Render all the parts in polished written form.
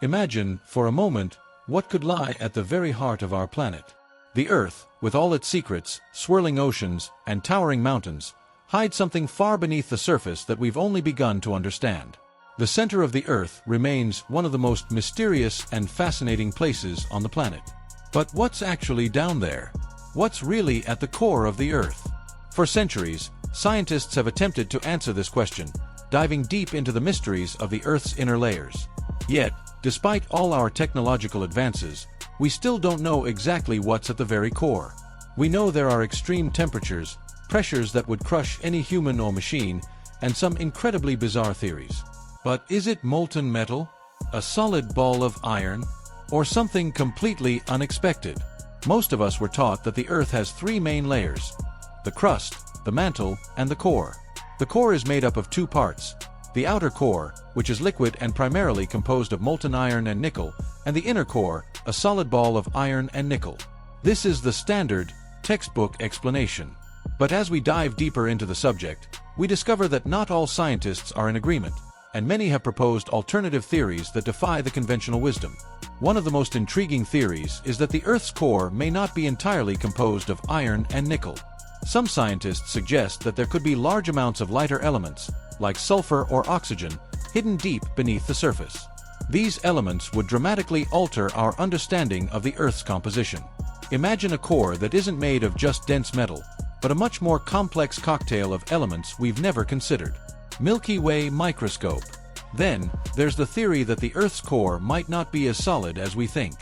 Imagine, for a moment, what could lie at the very heart of our planet. The Earth, with all its secrets, swirling oceans, and towering mountains, hides something far beneath the surface that we've only begun to understand. The center of the Earth remains one of the most mysterious and fascinating places on the planet. But what's actually down there? What's really at the core of the Earth? For centuries, scientists have attempted to answer this question, diving deep into the mysteries of the Earth's inner layers. Yet, despite all our technological advances, we still don't know exactly what's at the very core. We know there are extreme temperatures, pressures that would crush any human or machine, and some incredibly bizarre theories. But is it molten metal, a solid ball of iron, or something completely unexpected? Most of us were taught that the Earth has three main layers: the crust, the mantle, and the core. The core is made up of two parts: the outer core, which is liquid and primarily composed of molten iron and nickel, and the inner core, a solid ball of iron and nickel. This is the standard, textbook explanation. But as we dive deeper into the subject, we discover that not all scientists are in agreement, and many have proposed alternative theories that defy the conventional wisdom. One of the most intriguing theories is that the Earth's core may not be entirely composed of iron and nickel. Some scientists suggest that there could be large amounts of lighter elements, like sulfur or oxygen, hidden deep beneath the surface. These elements would dramatically alter our understanding of the Earth's composition. Imagine a core that isn't made of just dense metal, but a much more complex cocktail of elements we've never considered. Milky Way microscope. Then, there's the theory that the Earth's core might not be as solid as we think.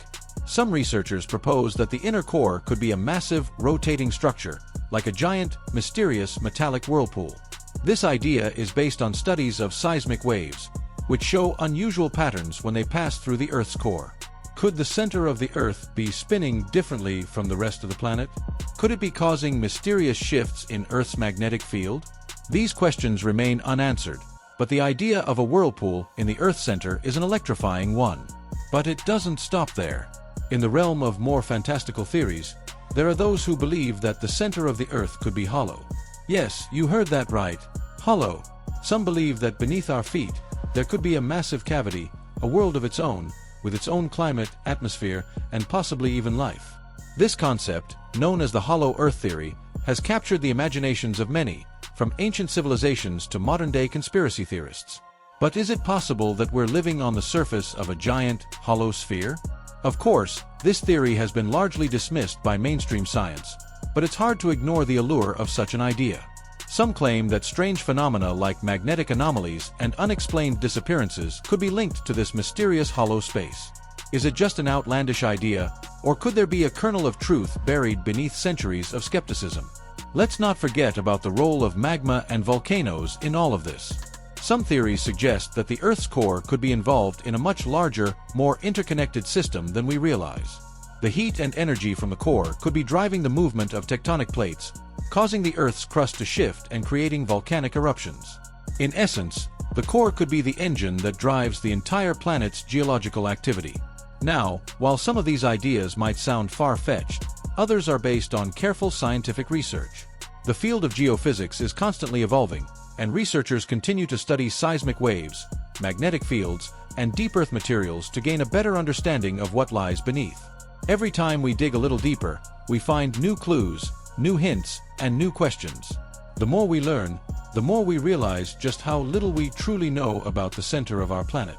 Some researchers propose that the inner core could be a massive, rotating structure, like a giant, mysterious metallic whirlpool. This idea is based on studies of seismic waves, which show unusual patterns when they pass through the Earth's core. Could the center of the Earth be spinning differently from the rest of the planet? Could it be causing mysterious shifts in Earth's magnetic field? These questions remain unanswered, but the idea of a whirlpool in the Earth's center is an electrifying one. But it doesn't stop there. In the realm of more fantastical theories, there are those who believe that the center of the Earth could be hollow. Yes, you heard that right. Hollow. Some believe that beneath our feet, there could be a massive cavity, a world of its own, with its own climate, atmosphere, and possibly even life. This concept, known as the hollow Earth theory, has captured the imaginations of many, from ancient civilizations to modern-day conspiracy theorists. But is it possible that we're living on the surface of a giant, hollow sphere? Of course, this theory has been largely dismissed by mainstream science, but it's hard to ignore the allure of such an idea. Some claim that strange phenomena like magnetic anomalies and unexplained disappearances could be linked to this mysterious hollow space. Is it just an outlandish idea, or could there be a kernel of truth buried beneath centuries of skepticism? Let's not forget about the role of magma and volcanoes in all of this. Some theories suggest that the Earth's core could be involved in a much larger, more interconnected system than we realize. The heat and energy from the core could be driving the movement of tectonic plates, causing the Earth's crust to shift and creating volcanic eruptions. In essence, the core could be the engine that drives the entire planet's geological activity. Now, while some of these ideas might sound far-fetched, others are based on careful scientific research. The field of geophysics is constantly evolving, and researchers continue to study seismic waves, magnetic fields, and deep Earth materials to gain a better understanding of what lies beneath. Every time we dig a little deeper, we find new clues, new hints, and new questions. The more we learn, the more we realize just how little we truly know about the center of our planet.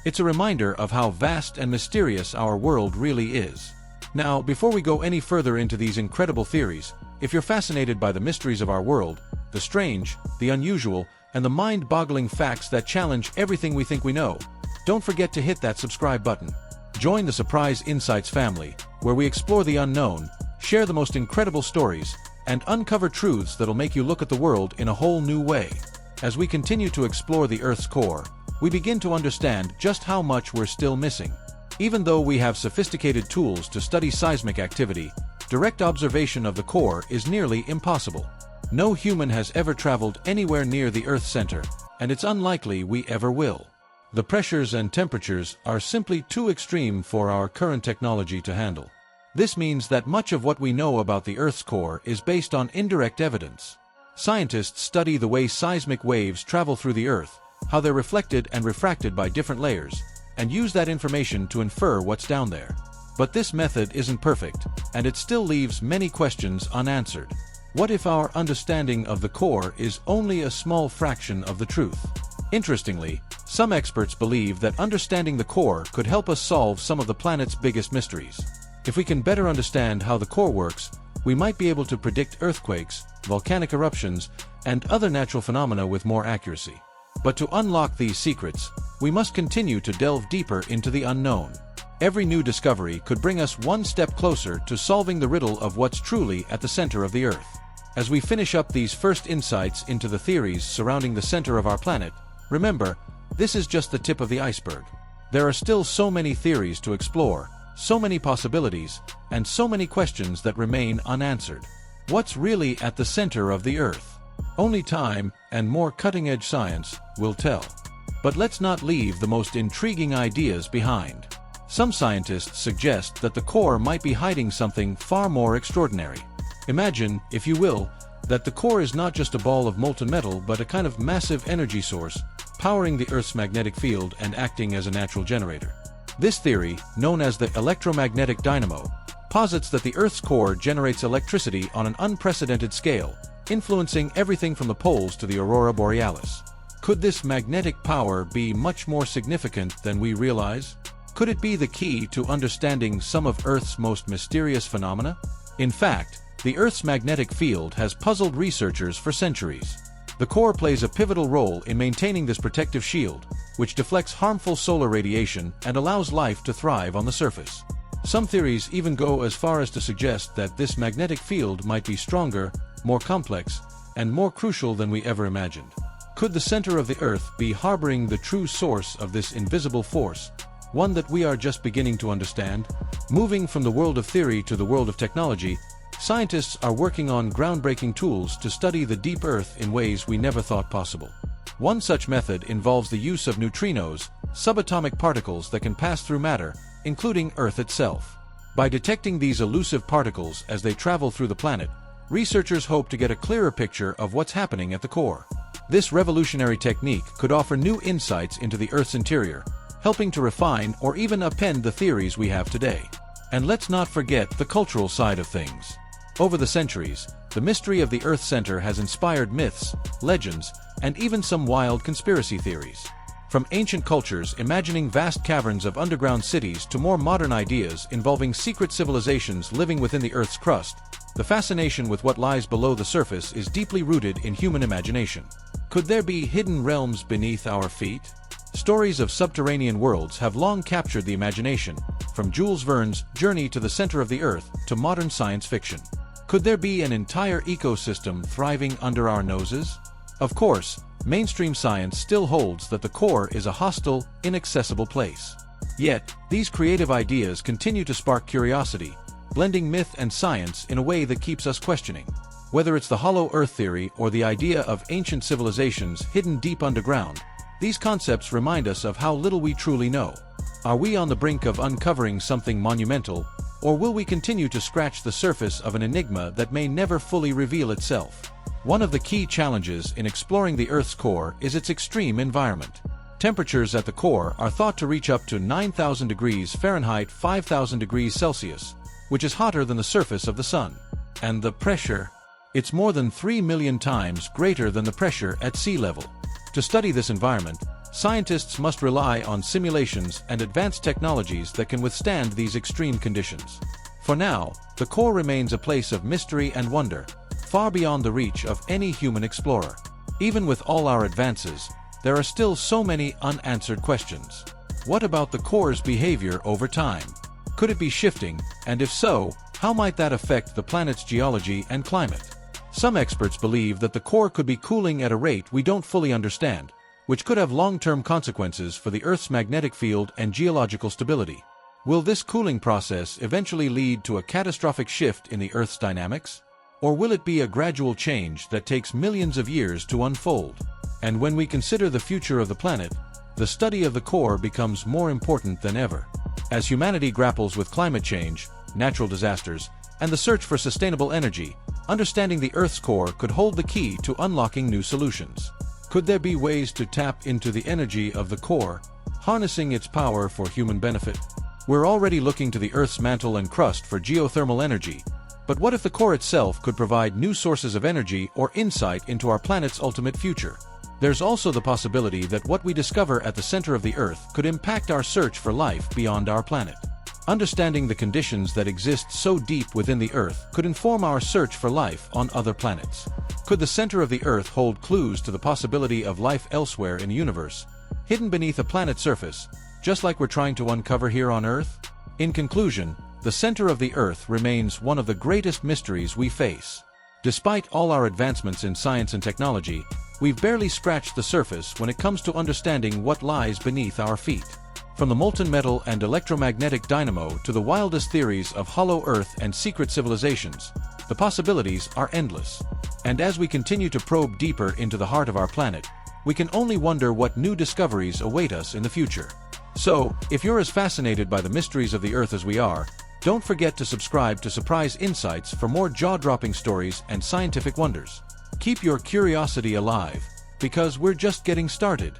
It's a reminder of how vast and mysterious our world really is. Now, before we go any further into these incredible theories, if you're fascinated by the mysteries of our world, the strange, the unusual, and the mind-boggling facts that challenge everything we think we know, don't forget to hit that subscribe button. Join the Surprise Insights family, where we explore the unknown, share the most incredible stories, and uncover truths that'll make you look at the world in a whole new way. As we continue to explore the Earth's core, we begin to understand just how much we're still missing. Even though we have sophisticated tools to study seismic activity, direct observation of the core is nearly impossible. No human has ever traveled anywhere near the Earth's center, and it's unlikely we ever will. The pressures and temperatures are simply too extreme for our current technology to handle. This means that much of what we know about the Earth's core is based on indirect evidence. Scientists study the way seismic waves travel through the Earth, how they're reflected and refracted by different layers, and use that information to infer what's down there. But this method isn't perfect, and it still leaves many questions unanswered. What if our understanding of the core is only a small fraction of the truth? Interestingly, some experts believe that understanding the core could help us solve some of the planet's biggest mysteries. If we can better understand how the core works, we might be able to predict earthquakes, volcanic eruptions, and other natural phenomena with more accuracy. But to unlock these secrets, we must continue to delve deeper into the unknown. Every new discovery could bring us one step closer to solving the riddle of what's truly at the center of the Earth. As we finish up these first insights into the theories surrounding the center of our planet, remember, this is just the tip of the iceberg. There are still so many theories to explore, so many possibilities, and so many questions that remain unanswered. What's really at the center of the Earth? Only time and more cutting-edge science will tell. But let's not leave the most intriguing ideas behind. Some scientists suggest that the core might be hiding something far more extraordinary. Imagine, if you will, that the core is not just a ball of molten metal but a kind of massive energy source, powering the Earth's magnetic field and acting as a natural generator. This theory, known as the electromagnetic dynamo, posits that the Earth's core generates electricity on an unprecedented scale, influencing everything from the poles to the aurora borealis. Could this magnetic power be much more significant than we realize? Could it be the key to understanding some of Earth's most mysterious phenomena? In fact, the Earth's magnetic field has puzzled researchers for centuries. The core plays a pivotal role in maintaining this protective shield, which deflects harmful solar radiation and allows life to thrive on the surface. Some theories even go as far as to suggest that this magnetic field might be stronger, more complex, and more crucial than we ever imagined. Could the center of the Earth be harboring the true source of this invisible force, one that we are just beginning to understand? Moving from the world of theory to the world of technology, scientists are working on groundbreaking tools to study the deep Earth in ways we never thought possible. One such method involves the use of neutrinos, subatomic particles that can pass through matter, including Earth itself. By detecting these elusive particles as they travel through the planet, researchers hope to get a clearer picture of what's happening at the core. This revolutionary technique could offer new insights into the Earth's interior, helping to refine or even upend the theories we have today. And let's not forget the cultural side of things. Over the centuries, the mystery of the Earth's center has inspired myths, legends, and even some wild conspiracy theories. From ancient cultures imagining vast caverns of underground cities to more modern ideas involving secret civilizations living within the Earth's crust, the fascination with what lies below the surface is deeply rooted in human imagination. Could there be hidden realms beneath our feet? Stories of subterranean worlds have long captured the imagination, from Jules Verne's Journey to the Center of the Earth to modern science fiction. Could there be an entire ecosystem thriving under our noses? Of course, mainstream science still holds that the core is a hostile, inaccessible place. Yet, these creative ideas continue to spark curiosity, blending myth and science in a way that keeps us questioning. Whether it's the hollow Earth theory or the idea of ancient civilizations hidden deep underground, these concepts remind us of how little we truly know. Are we on the brink of uncovering something monumental, or will we continue to scratch the surface of an enigma that may never fully reveal itself? One of the key challenges in exploring the Earth's core is its extreme environment. Temperatures at the core are thought to reach up to 9,000 degrees Fahrenheit, 5,000 degrees Celsius, which is hotter than the surface of the Sun. And the pressure? It's more than 3 million times greater than the pressure at sea level. To study this environment, scientists must rely on simulations and advanced technologies that can withstand these extreme conditions. For now, the core remains a place of mystery and wonder, far beyond the reach of any human explorer. Even with all our advances, there are still so many unanswered questions. What about the core's behavior over time? Could it be shifting, and if so, how might that affect the planet's geology and climate? Some experts believe that the core could be cooling at a rate we don't fully understand, which could have long-term consequences for the Earth's magnetic field and geological stability. Will this cooling process eventually lead to a catastrophic shift in the Earth's dynamics? Or will it be a gradual change that takes millions of years to unfold? And when we consider the future of the planet, the study of the core becomes more important than ever. As humanity grapples with climate change, natural disasters, and the search for sustainable energy, understanding the Earth's core could hold the key to unlocking new solutions. Could there be ways to tap into the energy of the core, harnessing its power for human benefit. We're already looking to the Earth's mantle and crust for geothermal energy, but what if the core itself could provide new sources of energy or insight into our planet's ultimate future? There's also the possibility that what we discover at the center of the Earth could impact our search for life beyond our planet. Understanding the conditions that exist so deep within the Earth could inform our search for life on other planets. Could the center of the Earth hold clues to the possibility of life elsewhere in the universe, hidden beneath a planet's surface, just like we're trying to uncover here on Earth? In conclusion, the center of the Earth remains one of the greatest mysteries we face. Despite all our advancements in science and technology, we've barely scratched the surface when it comes to understanding what lies beneath our feet. From the molten metal and electromagnetic dynamo to the wildest theories of hollow Earth and secret civilizations, the possibilities are endless. And as we continue to probe deeper into the heart of our planet, we can only wonder what new discoveries await us in the future. So, if you're as fascinated by the mysteries of the Earth as we are, don't forget to subscribe to Surprise Insights for more jaw-dropping stories and scientific wonders. Keep your curiosity alive, because we're just getting started.